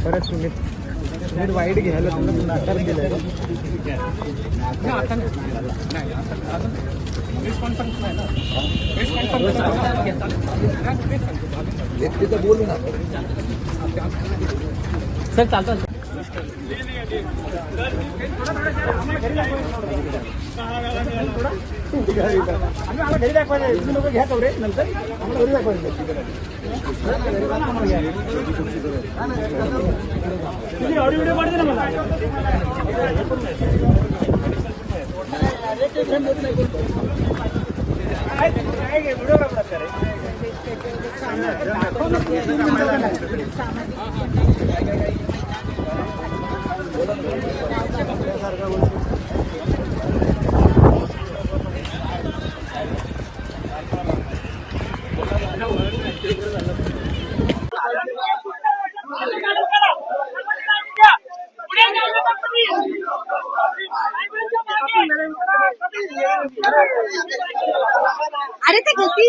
परत सुमित वाईट घ्यायला तुम्ही नकार दिलाय. बोलू ना सर, चालतं. आम्हाला घरी दाखवायचं, तुम्ही लोक घ्या तेवढे, नंतर आम्हाला घरी दाखवायचं. तुम्ही ऑडिओ व्हिडिओ पाठवते ना मला. व्हिडिओ अरे ते गती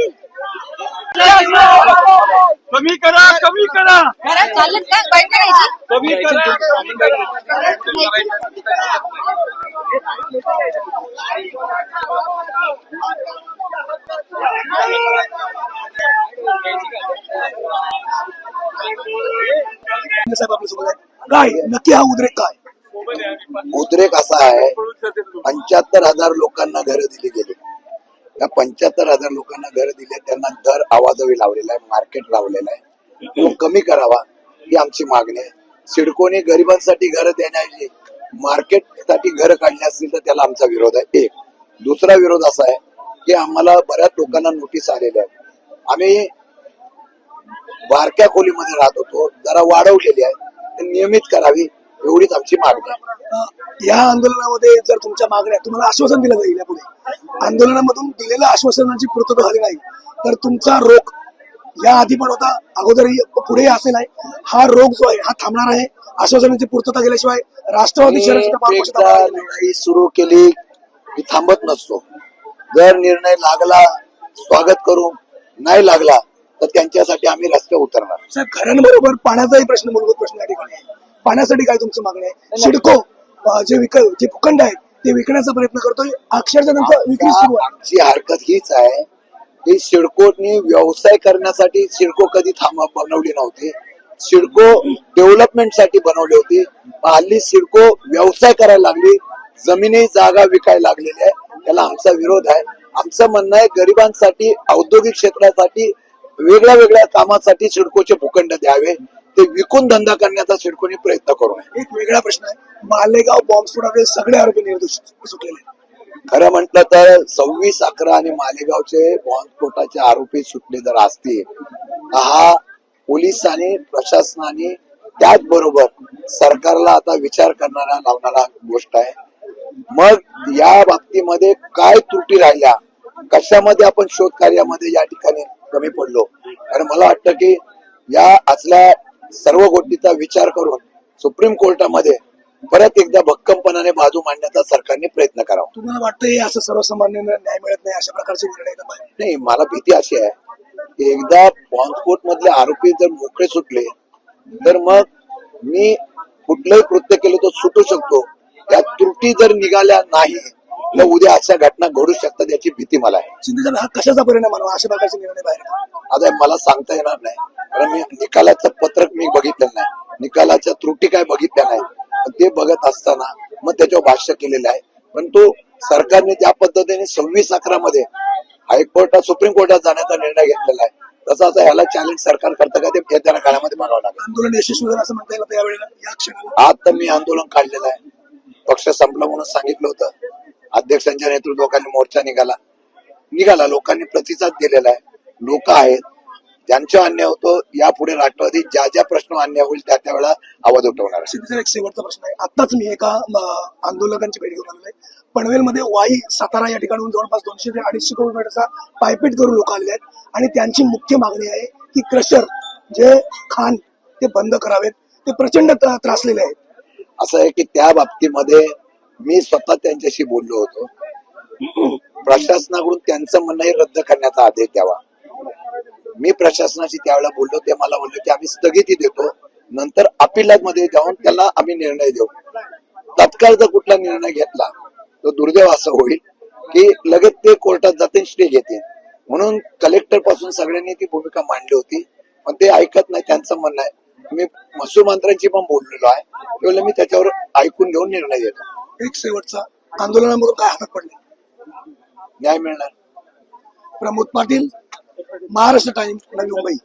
कमी करा, कमी करा, चालत का बंद करायची, कमी करा. काय नक्की हा उद्रेक काय? उद्रेक असा आहे, 75,000 लोकांना घरं दिली गेली. त्या 75,000 लोकांना घरं दिले, त्यांना दर आवाजवी लावलेला आहे, मार्केट लावलेला आहे. तो कमी करावा ही आमची मागणी आहे. सिडकोने गरिबांसाठी घरं देण्याऐवजी मार्केटसाठी घरं काढली असतील तर त्याला आमचा विरोध आहे. एक दुसरा विरोध असा आहे की आम्हाला बऱ्याच लोकांना नोटीस आलेल्या आहे. आम्ही बारक्या खोलीमध्ये राहत होतो, जरा वाढवलेली आहे, नियमित करावी एवढीच आमची मागणी आहे. या आंदोलनामध्ये जर तुमच्या मागण्या तुम्हाला आश्वासन दिलं जाईल, यापुढे आंदोलनामधून दिलेल्या आश्वासनाची पूर्तता झाली नाही तर तुमचा रोग या आधी पण होता, अगोदरही पुढे असेल आहे. हा रोग जो आहे हा थांबणार आहे आश्वासनाची पूर्तता केल्याशिवाय. राष्ट्रवादी लढाई सुरू केली की थांबत नसतो. जर निर्णय लागला स्वागत करू, नाही लागला तर त्यांच्यासाठी आम्ही रस्ते उतरणार. साहेब, घरांबरोबर पाण्याचाही प्रश्न, मूलभूत प्रश्न या ठिकाणी आहे. पाण्यासाठी काय तुमची मागणी आहे? सिडको जे भूखंड आहेत ते विकण्याचा प्रयत्न करतोय, अक्षरशः त्यांचा विक्री सुरू आहे. आमची हरकत हीच आहे की सिडकोनी व्यवसाय करण्यासाठी सिडको कधी बनवली नव्हती. सिडको डेव्हलपमेंटसाठी बनवली होती. हल्ली सिडको व्यवसाय करायला लागली, जमिनी जागा विकायला लागलेली आहे. त्याला आमचा विरोध आहे. आमचं म्हणणं आहे गरिबांसाठी, औद्योगिक क्षेत्रासाठी, वेगळ्या वेगळ्या कामासाठी सिडकोचे भूखंड द्यावे. ते विकून धंदा करण्याचा सिडकोने प्रयत्न करू नये. एक वेगळा प्रश्न आहे, मालेगाव बॉम्बस्फोटाचे सगळे आरोपी निर्दोष सुटलेले. खरं म्हटलं तर 26/11 आणि मालेगावचे बॉम्बस्फोटाचे आरोपी सुटले जर असतील, हा पोलिसांनी, प्रशासनाने, त्याचबरोबर सरकारला आता विचार करणारा लावणारा गोष्ट आहे. मग या बाबतीमध्ये काय त्रुटी राहिल्या, कशामध्ये आपण शोध कार्यामध्ये या ठिकाणी कमी पडलो, कारण मला वाटतं की या असल्या सर्व गोष्टीचा विचार करून सुप्रीम कोर्टामध्ये परत एकदा भक्कमपणाने बाजू मांडण्याचा सरकारने प्रयत्न करावा. तुम्हाला वाटतं हे असं सर्वसामान्य न्याय मिळत नाही अशा प्रकारचे निर्णय? नाही, मला भीती अशी आहे की एकदा बॉम्बस्फोट मधले आरोपी जर मोकळे सुटले तर मग मी कुठलंही कृत्य केलं तर सुटू शकतो. या त्रुटी जर निघाल्या नाही तर उद्या अशा घटना घडू शकतात याची भीती मला आहे. शिंदे हा कशाचा परिणाम आहे अशा प्रकारचे निर्णय बाहेर? आता मला सांगता येणार नाही, कारण मी निकालाचं पत्रक मी बघितलं नाही, निकालाच्या त्रुटी काय बघितल्या नाही. ते बघत असताना मग त्याच्यावर भाष्य केलेलं आहे. परंतु सरकारने ज्या पद्धतीने 26/11 मध्ये हायकोर्टात, सुप्रीम कोर्टात जाण्याचा निर्णय घेतलेला आहे, तसं आता ह्याला चॅलेंज सरकार करतं का ते येत्या काळामध्ये बघावं लागेल. आंदोलन यशस्वी झालं असं म्हणता येईल त्यावेळेला, या क्षणाला? आज तर मी आंदोलन काढलेलं आहे. पक्ष संपला म्हणून सांगितलं होतं, अध्यक्षांच्या नेतृत्वाखाली मोर्चा निघाला, लोकांनी प्रतिसाद दिलेला आहे. लोक आहेत ज्यांचा अन्याय होतो, यापुढे राष्ट्रवादी ज्या ज्या प्रश्न अन्याय होईल त्या त्यावेळेला आवाज उठवणार आहे. एक शेवटचा प्रश्न आहे. आताच मी एका आंदोलकांची भेट घेऊन आलेलो आहे. पनवेलमध्ये वाई, सातारा या ठिकाणून जवळपास 200 ते 250 किलोमीटरचा पायपीट करून लोक आलेले आहेत आणि त्यांची मुख्य मागणी आहे की क्रशर जे खाण ते बंद करावेत. ते प्रचंड त्रासलेले आहेत. असं आहे की त्या बाबतीमध्ये मी स्वतः त्यांच्याशी बोललो होतो. प्रशासनाकडून त्यांचं म्हणणं रद्द करण्याचा आदेश द्यावा. मी प्रशासनाशी त्यावेळेला बोललो, ते मला बोलले की आम्ही स्थगिती देतो, नंतर मध्ये जाऊन त्याला आम्ही निर्णय देऊ. तत्काळ जर कुठला निर्णय घेतला तर दुर्दैव असं होईल की लगेच ते कोर्टात जाते स्टे घेते. म्हणून कलेक्टर पासून सगळ्यांनी ती भूमिका मांडली होती, पण ते ऐकत नाही. त्यांचं म्हणणं आहे, मी महसूल मंत्र्यांची पण बोललेलो आहे, त्यावेळेला मी त्याच्यावर ऐकून घेऊन निर्णय घेतो. एक शेवटचा, आंदोलनामधून काय हातात पडले? न्याय मिळणार. प्रमोद पाटील, महाराष्ट्र टाइम्स, नवी मुंबई.